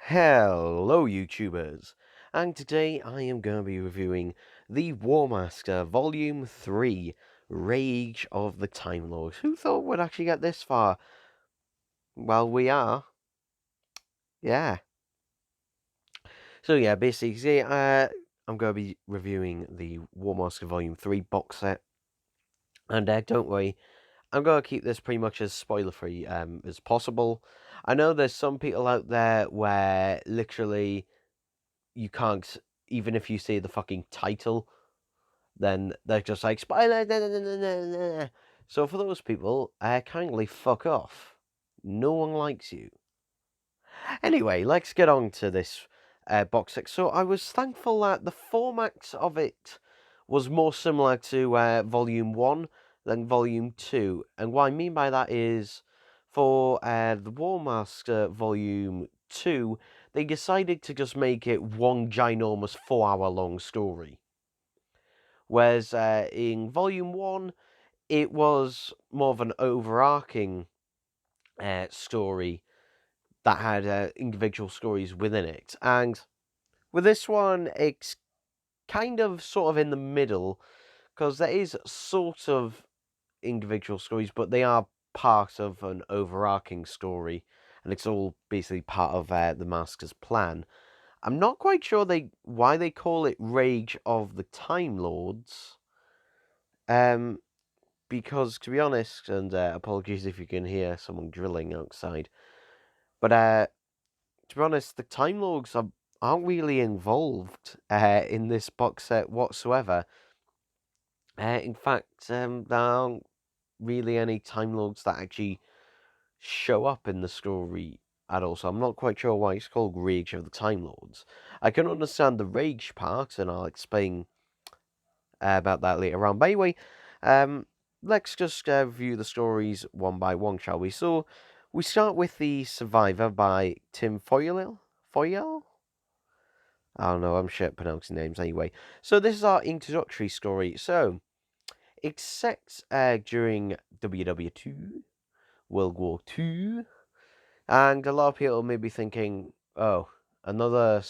Hello YouTubers, and today I am going to be reviewing the War Master Volume 3, Rage of the Time Lords. Who thought we'd actually get this far? Well, we are. Yeah. So yeah, basically, I'm going to be reviewing the War Master Volume 3 box set. And don't worry, I'm going to keep this pretty much as spoiler-free as possible. I know there's some people out there where literally you can't, even if you see the fucking title, then they're just like, spoiler, nah, nah, nah, nah, nah, nah. So for those people, kindly fuck off. No one likes you. Anyway, let's get on to this box set. So I was thankful that the format of it was more similar to Volume 1 than Volume 2. And what I mean by that is, for the War Master Volume 2, they decided to just make it one ginormous 4-hour long story. Whereas in Volume 1, it was more of an overarching story that had individual stories within it. And with this one, it's kind of sort of in the middle, because there is sort of individual stories, but they are part of an overarching story, and it's all basically part of the Master's plan. I'm not quite sure why they call it Rage of the Time Lords, because, to be honest, and apologies if you can hear someone drilling outside, but to be honest, the Time Lords aren't really involved in this box set whatsoever. In fact, there aren't really any Time Lords that actually show up in the story at all, so I'm not quite sure why it's called Rage of the Time Lords. I can understand the rage part, and I'll explain about that later on. But anyway, let's just review the stories one by one, shall we? So, we start with The Survivor by Tim Foyle? Foyle? I don't know, I'm shit at pronouncing names anyway. So, this is our introductory story. So, it's set during WW2, World War II, and a lot of people may be thinking, oh, another,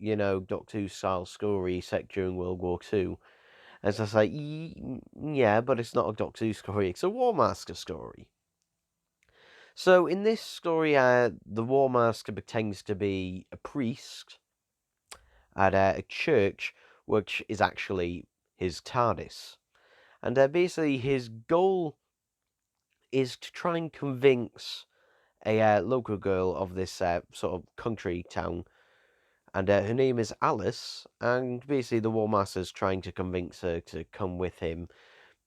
Doctor Who style story set during World War II. And so it's like, yeah, but it's not a Doctor Who story, it's a War Master story. So in this story, the War Master pretends to be a priest at a church, which is actually his TARDIS. And basically, his goal is to try and convince a local girl of this sort of country town, and her name is Alice. And basically, the War Master is trying to convince her to come with him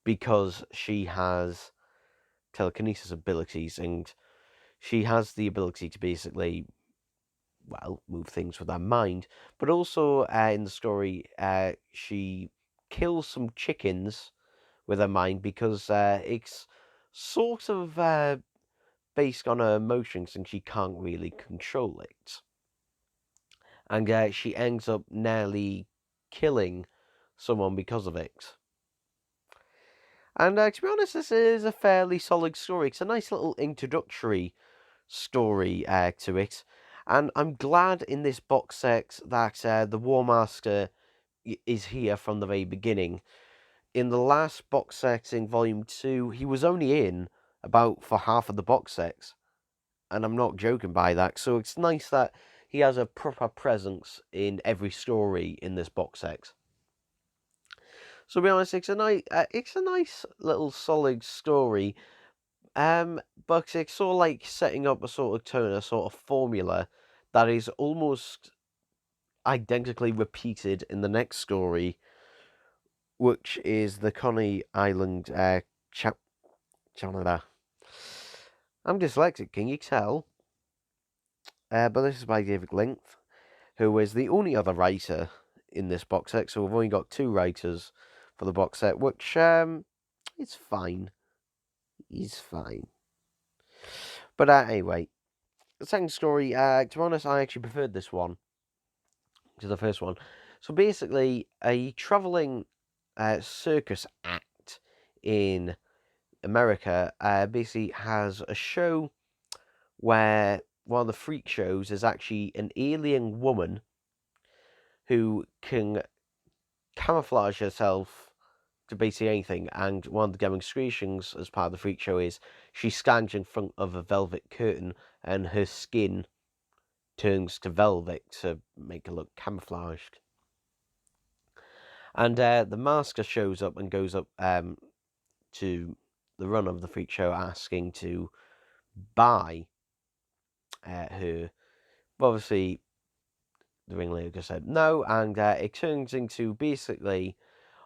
because she has telekinesis abilities, and she has the ability to basically, well, move things with her mind. But also in the story, she kills some chickens with her mind because it's sort of based on her emotions and she can't really control it. And she ends up nearly killing someone because of it. And to be honest, this is a fairly solid story. It's a nice little introductory story to it. And I'm glad in this box set that the War Master is here from the very beginning. In the last box set in Volume 2, he was only in about for half of the box sets. And I'm not joking by that. So it's nice that he has a proper presence in every story in this box set. So to be honest, it's a nice little solid story. But it's sort of like setting up a sort of tone, a sort of formula that is almost identically repeated in the next story, which is the Coney Island Canada. I'm dyslexic, can you tell? But this is by David Length, who is the only other writer in this box set. So we've only got 2 writers for the box set, which is fine. He's fine. But anyway, the second story, to be honest, I actually preferred this one to the first one. So basically, a travelling circus act in America basically has a show where one of the freak shows is actually an alien woman who can camouflage herself to basically anything. And one of the demonstrations as part of the freak show is she stands in front of a velvet curtain and her skin turns to velvet to make her look camouflaged. And the masker shows up and goes up to the run of the freak show asking to buy her. But obviously, the ringleader said no, and it turns into basically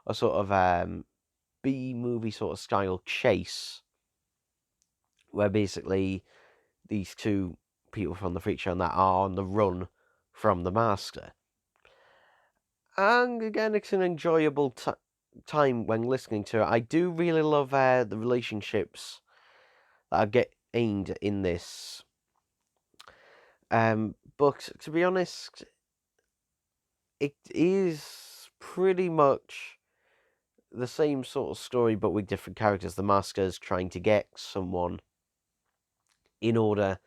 a sort of B-movie sort of style chase, where basically these two people from the freak show and that are on the run from the master. And again, it's an enjoyable time when listening to it. I do really love the relationships that are gained in this. But to be honest, it is pretty much the same sort of story, but with different characters. The master's trying to get someone in order,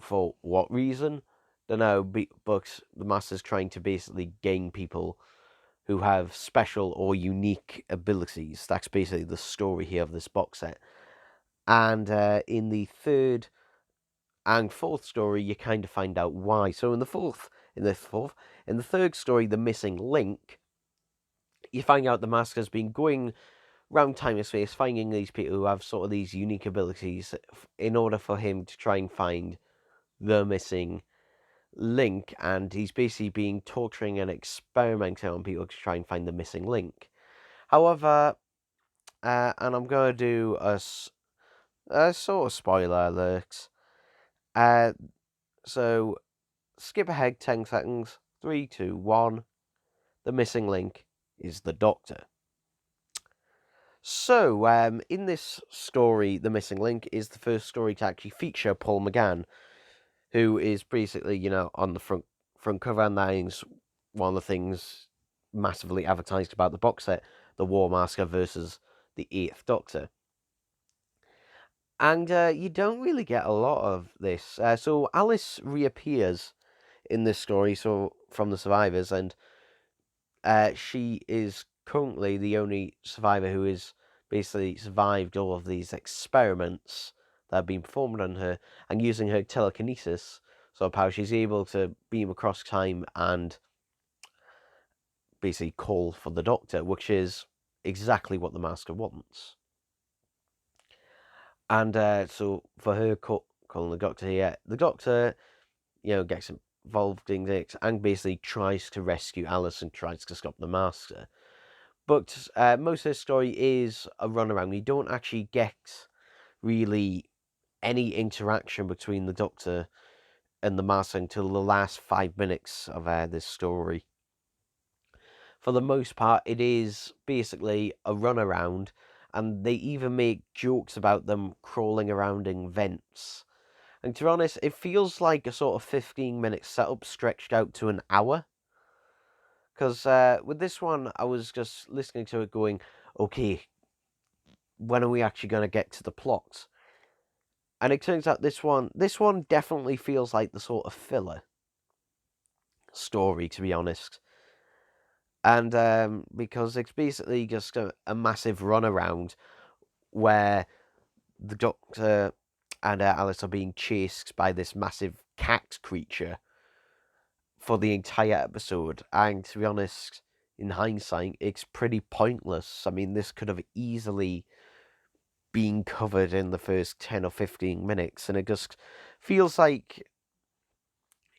for what reason? Don't know, but the master's trying to basically gain people who have special or unique abilities. That's basically the story here of this box set. And in the third and fourth story, you kind of find out why. So in the third story, The Missing Link, you find out the master's been going around time and space, finding these people who have sort of these unique abilities in order for him to try and find the missing link. And he's basically been torturing and experimenting on people to try and find the missing link. However, and I'm going to do a sort of spoiler alert. So skip ahead 10 seconds. 3, 2, 1. The missing link is the Doctor. So, in this story, The Missing Link is the first story to actually feature Paul McGann, who is basically, on the front cover, and that is one of the things massively advertised about the box set, the War Master versus the Eighth Doctor. And you don't really get a lot of this. So Alice reappears in this story, so from the survivors, and she is currently the only survivor who has basically survived all of these experiments that have been performed on her, and using her telekinesis sort of power, she's able to beam across time and basically call for the Doctor, which is exactly what the Master wants. And so for her calling the Doctor here, the Doctor, gets involved in it and basically tries to rescue Alice and tries to stop the Master. But most of the story is a runaround. You don't actually get really any interaction between the Doctor and the Master until the last 5 minutes of this story. For the most part, it is basically a runaround, and they even make jokes about them crawling around in vents. And to be honest, it feels like a sort of 15-minute setup stretched out to an hour. Because with this one, I was just listening to it going, okay, when are we actually going to get to the plot? And it turns out this one definitely feels like the sort of filler story, to be honest. And because it's basically just a massive runaround where the Doctor and Alice are being chased by this massive cat creature for the entire episode. And to be honest, in hindsight, it's pretty pointless. I mean, this could have easily been covered in the first 10 or 15 minutes, and it just feels like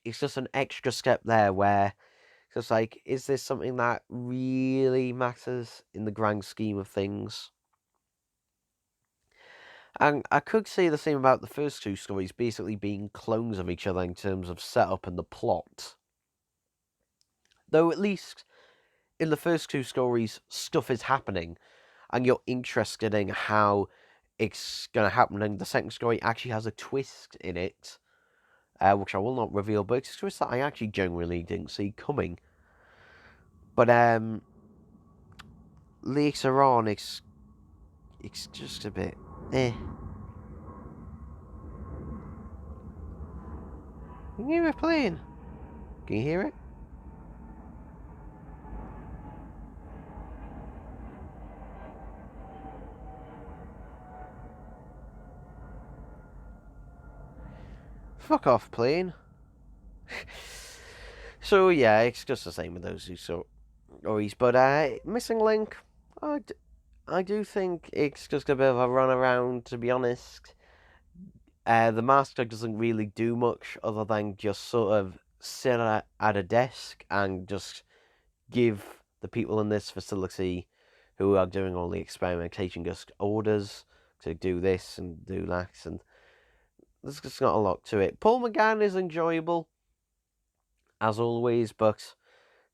it's just an extra step there where it's just like, is this something that really matters in the grand scheme of things? And I could say the same about the first two stories basically being clones of each other in terms of setup and the plot. Though at least in the first two stories, stuff is happening, and you're interested in how it's going to happen. And the second story actually has a twist in it, which I will not reveal, but it's a twist that I actually genuinely didn't see coming. But later on, it's just a bit eh. Can you hear it playing? Can you hear it? Fuck off, plane. So yeah, it's just the same with those two stories. But Missing Link, I do think it's just a bit of a runaround, to be honest. The master doesn't really do much other than just sort of sit at a desk and just give the people in this facility who are doing all the experimentation just orders to do this and do that, and there's just not a lot to it. Paul McGann is enjoyable, as always, but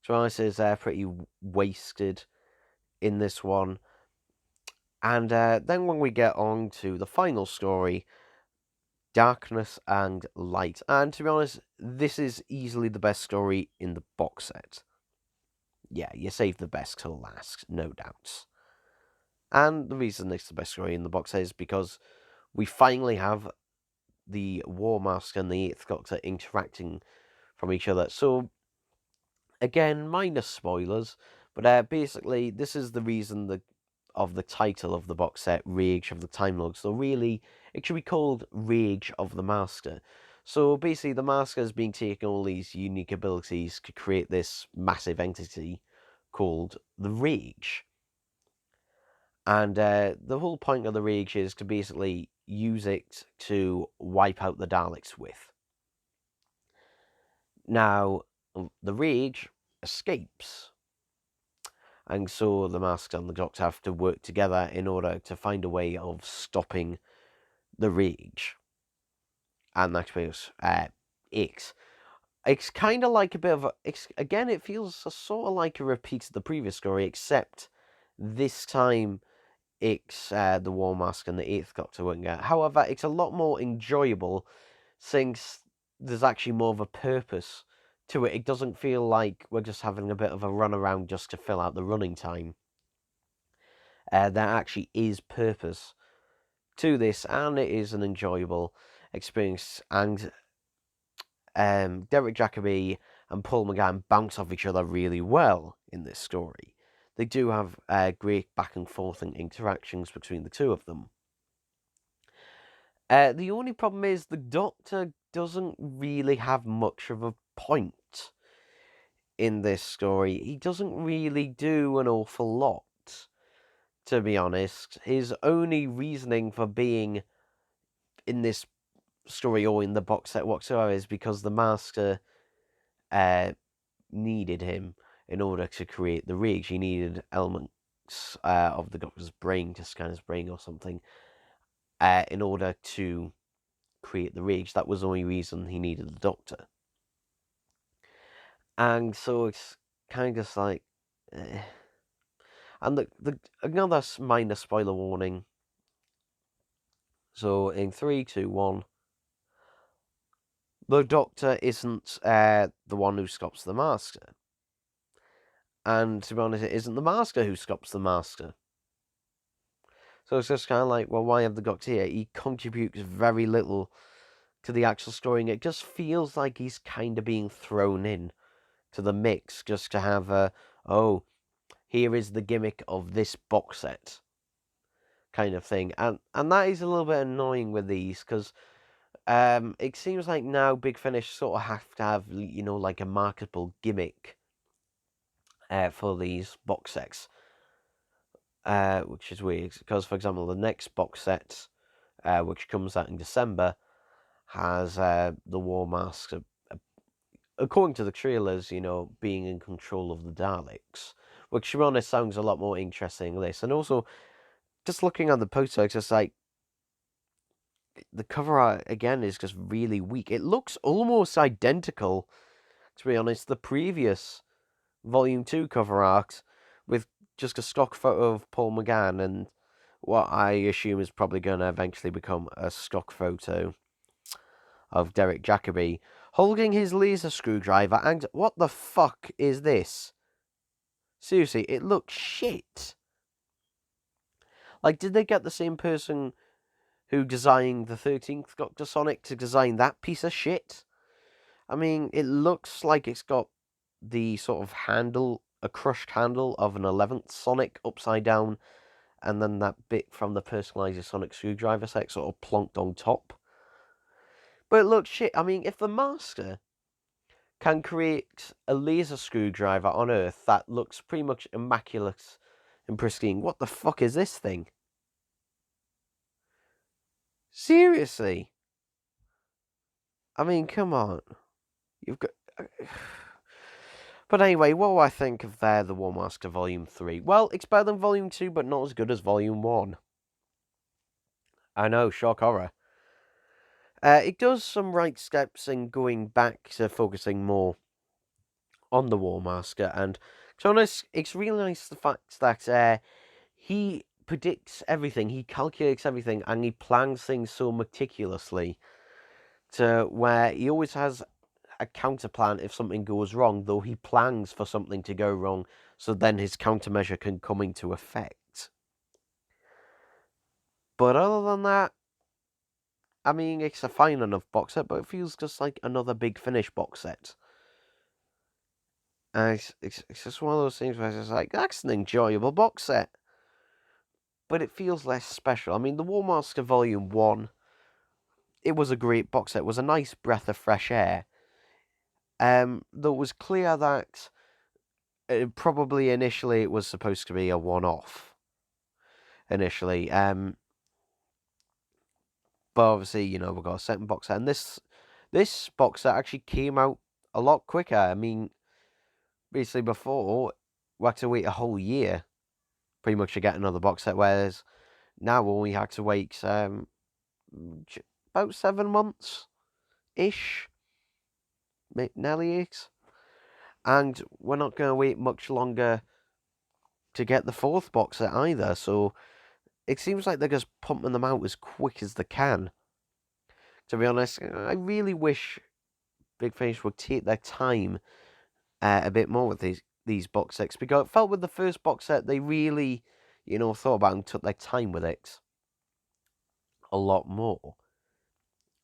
Travis is pretty wasted in this one. And then when we get on to the final story, Darkness and Light. And to be honest, this is easily the best story in the box set. Yeah, you save the best till last, no doubts. And the reason it's the best story in the box set is because we finally have the War Mask and the Eighth Doctor interacting from each other. So, again, minor spoilers, but basically, this is the reason of the title of the box set, Rage of the Time Lords. So really, it should be called Rage of the Master. So basically, the Master has been taking all these unique abilities to create this massive entity called the Rage. And the whole point of the Rage is to basically use it to wipe out the Daleks with. Now, the Rage escapes, and so the Master and the Doctor have to work together in order to find a way of stopping the Rage. And that's because it's kind of like a bit of a... again, it feels sort of like a repeat of the previous story, except this time it's the War Mask and the Eighth Doctor working out. However, it's a lot more enjoyable since there's actually more of a purpose to it. It doesn't feel like we're just having a bit of a run around just to fill out the running time. There actually is purpose to this, and it is an enjoyable experience. And Derek Jacobi and Paul McGann bounce off each other really well in this story. They do have great back and forth and interactions between the two of them. The only problem is the Doctor doesn't really have much of a point in this story. He doesn't really do an awful lot, to be honest. His only reasoning for being in this story or in the box set whatsoever is because the Master needed him in order to create the Rage. He needed elements of the Doctor's brain to scan his brain or something in order to create the Rage. That was the only reason he needed the Doctor. And so it's kind of just like... And the another minor spoiler warning. So in 3, 2, 1... the Doctor isn't the one who stops the Master. And to be honest, it isn't the Master who stops the Master. So it's just kind of like, well, why have the Doctor here? He contributes very little to the actual story, and it just feels like he's kind of being thrown in to the mix just to have oh, here is the gimmick of this box set kind of thing. And that is a little bit annoying with these, because it seems like now Big Finish sort of have to have, you know, like a marketable gimmick for these box sets. Which is weird, because, for example, the next box set, which comes out in December, has the War Mask, according to the trailers, you know, being in control of the Daleks, which, to be honest, sounds a lot more interesting than this. And also, just looking at the poster, it's just like, the cover art, again, is just really weak. It looks almost identical, to be honest, the previous Volume 2 cover art, with just a stock photo of Paul McGann and what I assume is probably going to eventually become a stock photo of Derek Jacobi holding his laser screwdriver. And what the fuck is this? Seriously, it looks shit. Like, did they get the same person who designed the 13th Doctor Sonic to design that piece of shit? I mean, it looks like it's got the sort of handle, a crushed handle of an 11th Sonic upside down, and then that bit from the personalized Sonic screwdriver set sort of plonked on top. But it looks shit. I mean, if the Master can create a laser screwdriver on Earth that looks pretty much immaculate and pristine, what the fuck is this thing? Seriously? I mean, come on. You've got... But anyway, what do I think of the War Master Volume 3? Well, it's better than Volume 2, but not as good as Volume 1. I know, shock horror. It does some right steps in going back to focusing more on the War Master, and to be honest, it's really nice the fact that he predicts everything, he calculates everything, and he plans things so meticulously to where he always has a counter plan if something goes wrong, though he plans for something to go wrong, so then his countermeasure can come into effect. But other than that, I mean, it's a fine enough box set, but it feels just like another Big Finish box set. And it's just one of those things where it's just like, that's an enjoyable box set. But it feels less special. I mean, the War Master Volume 1, it was a great box set. It was a nice breath of fresh air. Though it was clear that probably initially it was supposed to be a one-off. Initially. But obviously, you know, we've got a second box set. And this box set actually came out a lot quicker. I mean, basically before, we had to wait a whole year pretty much to get another box set, whereas now we had to wait about 7 months-ish. Nearly 8. And we're not going to wait much longer to get the 4th box set either, so it seems like they're just pumping them out as quick as they can. To be honest, I really wish Big Finish would take their time a bit more with these box sets, because it felt with the first box set they really, you know, thought about and took their time with it a lot more.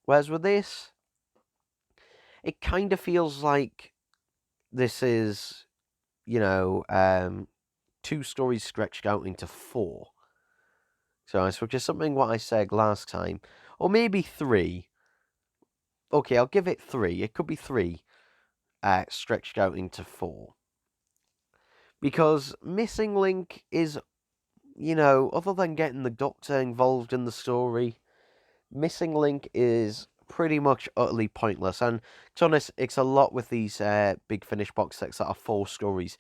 Whereas with this, it kind of feels like this is, you know, 2 stories stretched out into 4. So, which is something what I said last time, or maybe 3. Okay, I'll give it 3. It could be 3 stretched out into 4. Because Missing Link is, you know, other than getting the Doctor involved in the story, Missing Link is pretty much utterly pointless. And to be honest, it's a lot with these Big Finish box sets that are 4 stories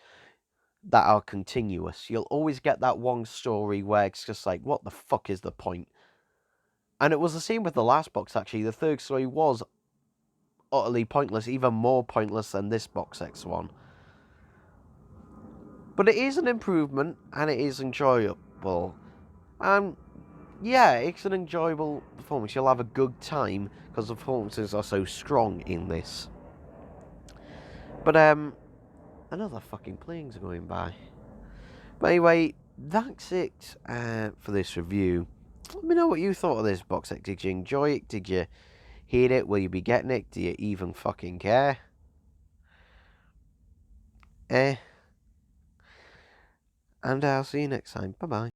that are continuous. You'll always get that one story where it's just like, what the fuck is the point? And it was the same with the last box, actually. The 3rd story was utterly pointless, even more pointless than this box set one. But it is an improvement, and it is enjoyable. And yeah, it's an enjoyable performance. You'll have a good time, because the performances are so strong in this. But, another fucking planes are going by. But anyway, that's it for this review. Let me know what you thought of this box set. Did you enjoy it? Did you hate it? Will you be getting it? Do you even fucking care? And I'll see you next time. Bye-bye.